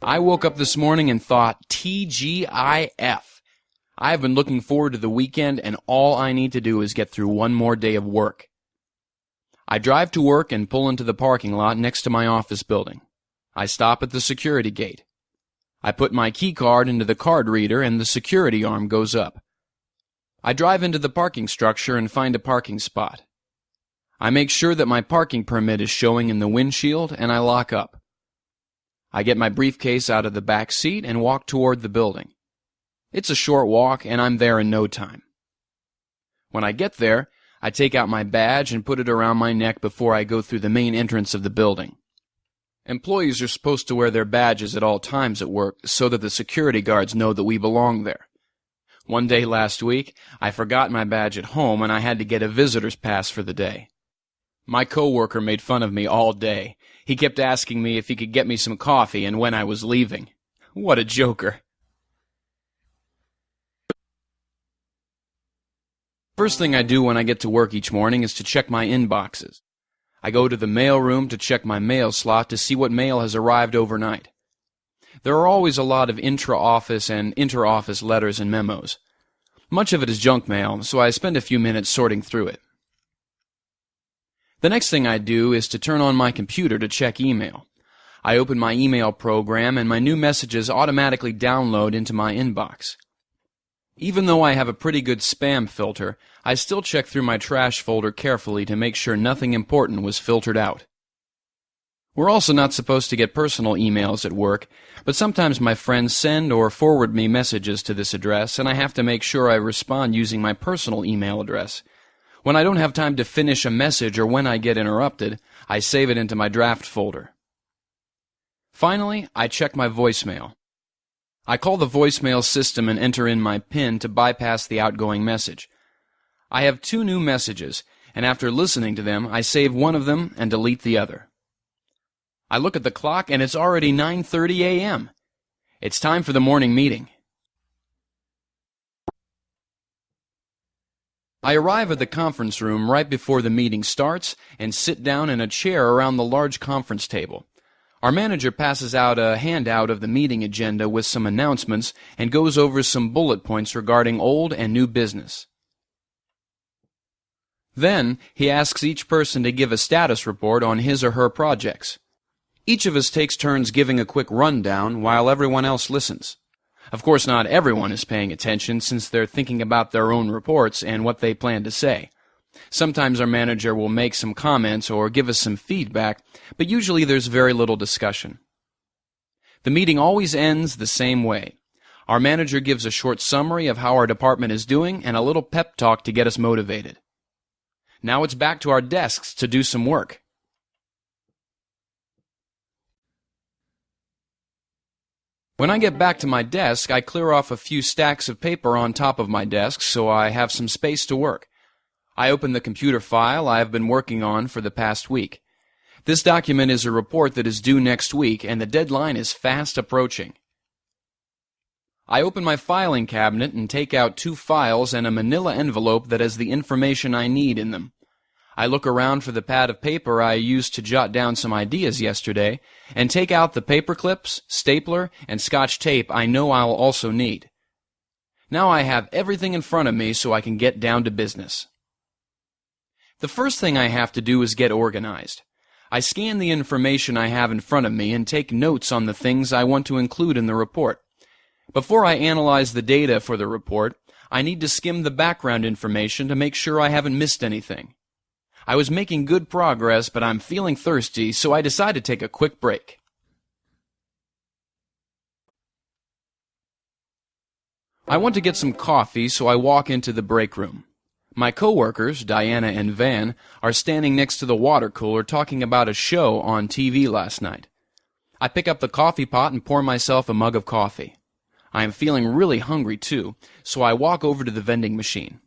I woke up this morning and thought, TGIF. I have been looking forward to the weekend, and all I need to do is get through one more day of work. I drive to work and pull into the parking lot next to my office building. I stop at the security gate. I put my key card into the card reader and the security arm goes up. I drive into the parking structure and find a parking spot. I make sure that my parking permit is showing in the windshield and I lock up. I get my briefcase out of the back seat and walk toward the building. It's a short walk and I'm there in no time. When I get there, I take out my badge and put it around my neck before I go through the main entrance of the building. Employees are supposed to wear their badges at all times at work so that the security guards know that we belong there. One day last week, I forgot my badge at home and I had to get a visitor's pass for the day. My coworker made fun of me all day. He kept asking me if he could get me some coffee and when I was leaving. What a joker. First thing I do when I get to work each morning is to check my inboxes. I go to the mail room to check my mail slot to see what mail has arrived overnight. There are always a lot of intra-office and inter-office letters and memos. Much of it is junk mail, so I spend a few minutes sorting through it. The next thing I do is to turn on my computer to check email. I open my email program and my new messages automatically download into my inbox. Even though I have a pretty good spam filter, I still check through my trash folder carefully to make sure nothing important was filtered out. We're also not supposed to get personal emails at work, but sometimes my friends send or forward me messages to this address, and I have to make sure I respond using my personal email address. When I don't have time to finish a message or when I get interrupted, I save it into my draft folder. Finally, I check my voicemail. I call the voicemail system and enter in my PIN to bypass the outgoing message. I have 2 new messages, and after listening to them, I save one of them and delete the other. I look at the clock and it's already 9:30 a.m. It's time for the morning meeting. I arrive at the conference room right before the meeting starts and sit down in a chair around the large conference table. Our manager passes out a handout of the meeting agenda with some announcements and goes over some bullet points regarding old and new business. Then, he asks each person to give a status report on his or her projects. Each of us takes turns giving a quick rundown while everyone else listens. Of course, not everyone is paying attention since they're thinking about their own reports and what they plan to say. Sometimes our manager will make some comments or give us some feedback, but usually there's very little discussion. The meeting always ends the same way. Our manager gives a short summary of how our department is doing and a little pep talk to get us motivated. Now it's back to our desks to do some work. When I get back to my desk, I clear off a few stacks of paper on top of my desk so I have some space to work. I open the computer file I have been working on for the past week. This document is a report that is due next week, and the deadline is fast approaching. I open my filing cabinet and take out 2 files and a manila envelope that has the information I need in them. I look around for the pad of paper I used to jot down some ideas yesterday, and take out the paper clips, stapler, and Scotch tape I know I'll also need. Now I have everything in front of me so I can get down to business. The first thing I have to do is get organized. I scan the information I have in front of me and take notes on the things I want to include in the report. Before I analyze the data for the report, I need to skim the background information to make sure I haven't missed anything. I was making good progress, but I'm feeling thirsty, so I decide to take a quick break. I want to get some coffee, so I walk into the break room. My coworkers, Diana and Van, are standing next to the water cooler talking about a show on TV last night. I pick up the coffee pot and pour myself a mug of coffee. I am feeling really hungry too, so I walk over to the vending machine.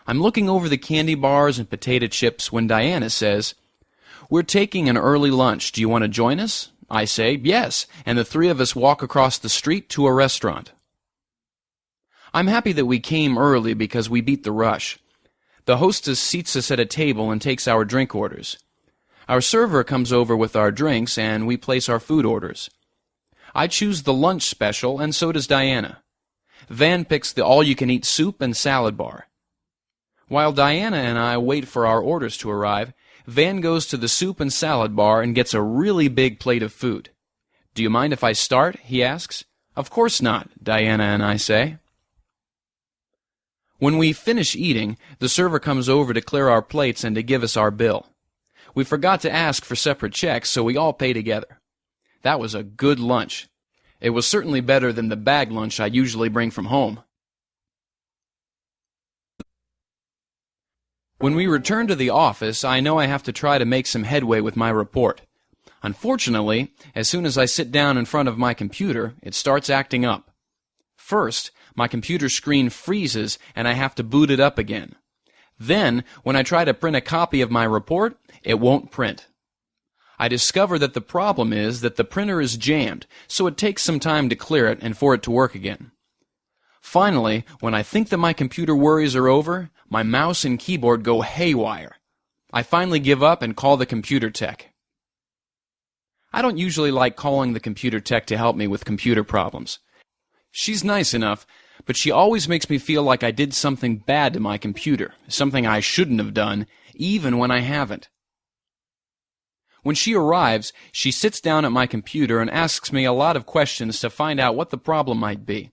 I'm looking over the candy bars and potato chips when Diana says, "We're taking an early lunch. Do you want to join us?" I say, "Yes," and the 3 of us walk across the street to a restaurant. I'm happy that we came early because we beat the rush. The hostess seats us at a table and takes our drink orders. Our server comes over with our drinks and we place our food orders. I choose the lunch special, and so does Diana. Van picks the all-you-can-eat soup and salad bar. While Diana and I wait for our orders to arrive, Van goes to the soup and salad bar and gets a really big plate of food. "Do you mind if I start?" he asks. "Of course not," Diana and I say. When we finish eating, the server comes over to clear our plates and to give us our bill. We forgot to ask for separate checks, so we all pay together. That was a good lunch. It was certainly better than the bag lunch I usually bring from home. When we return to the office, I know I have to try to make some headway with my report. Unfortunately, as soon as I sit down in front of my computer, it starts acting up. First, my computer screen freezes and I have to boot it up again. Then, when I try to print a copy of my report, it won't print. I discover that the problem is that the printer is jammed, so it takes some time to clear it and for it to work again. Finally, when I think that my computer worries are over, my mouse and keyboard go haywire. I finally give up and call the computer tech. I don't usually like calling the computer tech to help me with computer problems. She's nice enough, but she always makes me feel like I did something bad to my computer, something I shouldn't have done, even when I haven't. When she arrives, she sits down at my computer and asks me a lot of questions to find out what the problem might be.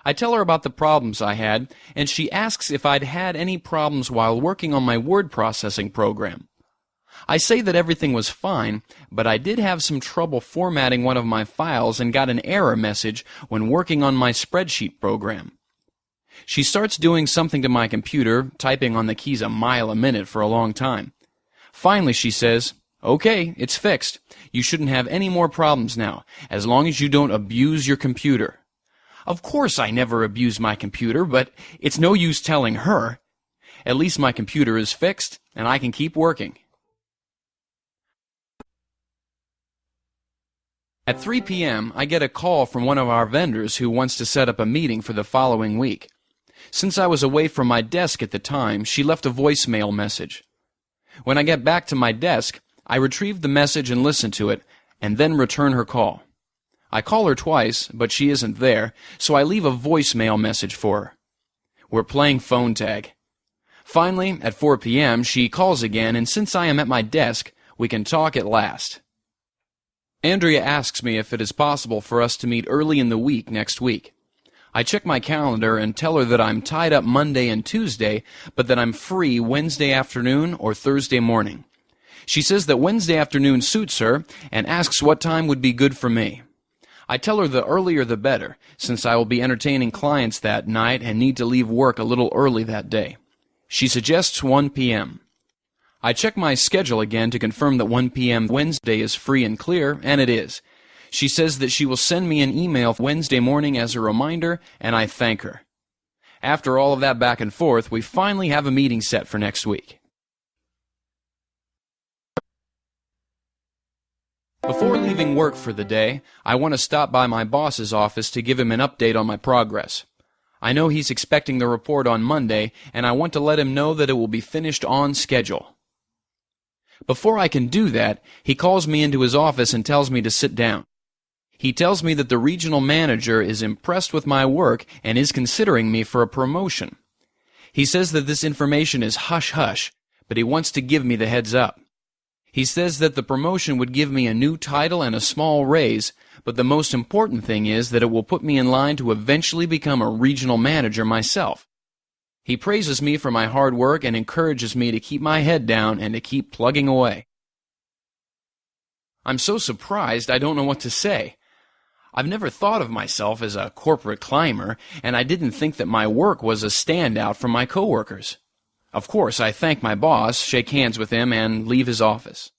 I tell her about the problems I had, and she asks if I'd had any problems while working on my word processing program. I say that everything was fine, but I did have some trouble formatting one of my files and got an error message when working on my spreadsheet program. She starts doing something to my computer, typing on the keys a mile a minute for a long time. Finally, she says, "Okay, it's fixed. You shouldn't have any more problems now, as long as you don't abuse your computer." Of course I never abuse my computer, but it's no use telling her. At least my computer is fixed, and I can keep working. At 3 p.m., I get a call from one of our vendors who wants to set up a meeting for the following week. Since I was away from my desk at the time, she left a voicemail message. When I get back to my desk, I retrieve the message and listen to it, and then return her call. I call her twice, but she isn't there, so I leave a voicemail message for her. We're playing phone tag. Finally, at 4 p.m., she calls again, and since I am at my desk, we can talk at last. Andrea asks me if it is possible for us to meet early in the week next week. I check my calendar and tell her that I'm tied up Monday and Tuesday, but that I'm free Wednesday afternoon or Thursday morning. She says that Wednesday afternoon suits her and asks what time would be good for me. I tell her the earlier the better, since I will be entertaining clients that night and need to leave work a little early that day. She suggests 1 p.m. I check my schedule again to confirm that 1 p.m. Wednesday is free and clear, and it is. She says that she will send me an email Wednesday morning as a reminder, and I thank her. After all of that back and forth, we finally have a meeting set for next week. Before leaving work for the day, I want to stop by my boss's office to give him an update on my progress. I know he's expecting the report on Monday, and I want to let him know that it will be finished on schedule. Before I can do that, he calls me into his office and tells me to sit down. He tells me that the regional manager is impressed with my work and is considering me for a promotion. He says that this information is hush-hush, but he wants to give me the heads up. He says that the promotion would give me a new title and a small raise, but the most important thing is that it will put me in line to eventually become a regional manager myself. He praises me for my hard work and encourages me to keep my head down and to keep plugging away. I'm so surprised I don't know what to say. I've never thought of myself as a corporate climber, and I didn't think that my work was a standout from my coworkers. Of course, I thank my boss, shake hands with him, and leave his office.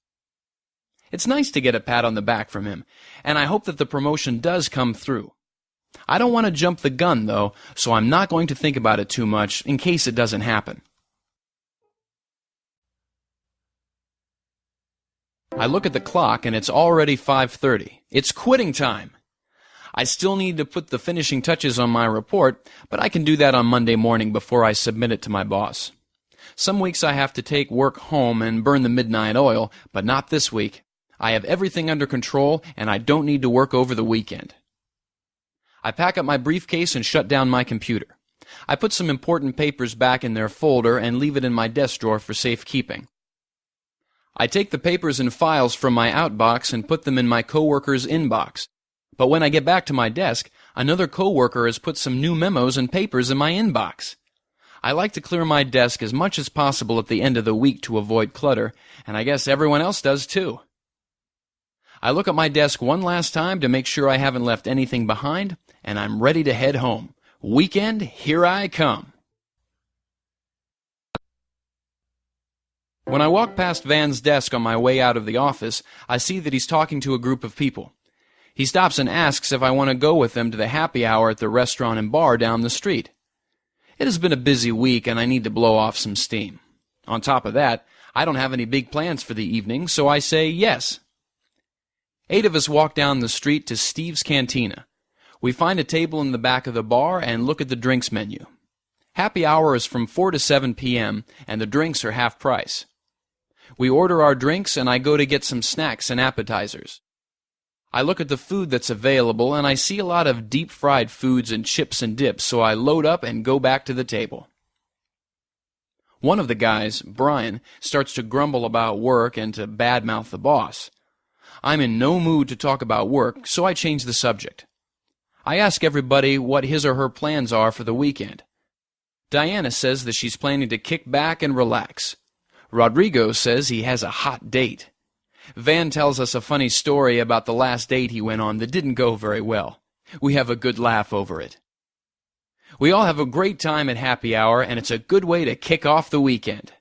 It's nice to get a pat on the back from him, and I hope that the promotion does come through. I don't want to jump the gun, though, so I'm not going to think about it too much in case it doesn't happen. I look at the clock, and it's already 5:30. It's quitting time. I still need to put the finishing touches on my report, but I can do that on Monday morning before I submit it to my boss. Some weeks I have to take work home and burn the midnight oil, but not this week. I have everything under control, and I don't need to work over the weekend. I pack up my briefcase and shut down my computer. I put some important papers back in their folder and leave it in my desk drawer for safekeeping. I take the papers and files from my outbox and put them in my coworker's inbox. But when I get back to my desk, another coworker has put some new memos and papers in my inbox. I like to clear my desk as much as possible at the end of the week to avoid clutter, and I guess everyone else does too. I look at my desk one last time to make sure I haven't left anything behind, and I'm ready to head home. Weekend, here I come. When I walk past Van's desk on my way out of the office, I see that he's talking to a group of people. He stops and asks if I want to go with him to the happy hour at the restaurant and bar down the street. It has been a busy week and I need to blow off some steam. On top of that, I don't have any big plans for the evening, so I say yes. 8 of us walk down the street to Steve's Cantina. We find a table in the back of the bar and look at the drinks menu. Happy hour is from 4 to 7 p.m., and the drinks are half price. We order our drinks, and I go to get some snacks and appetizers. I look at the food that's available, and I see a lot of deep-fried foods and chips and dips, so I load up and go back to the table. One of the guys, Brian, starts to grumble about work and to badmouth the boss. I'm in no mood to talk about work, so I change the subject. I ask everybody what his or her plans are for the weekend. Diana says that she's planning to kick back and relax. Rodrigo says he has a hot date. Van tells us a funny story about the last date he went on that didn't go very well. We have a good laugh over it. We all have a great time at happy hour, and it's a good way to kick off the weekend.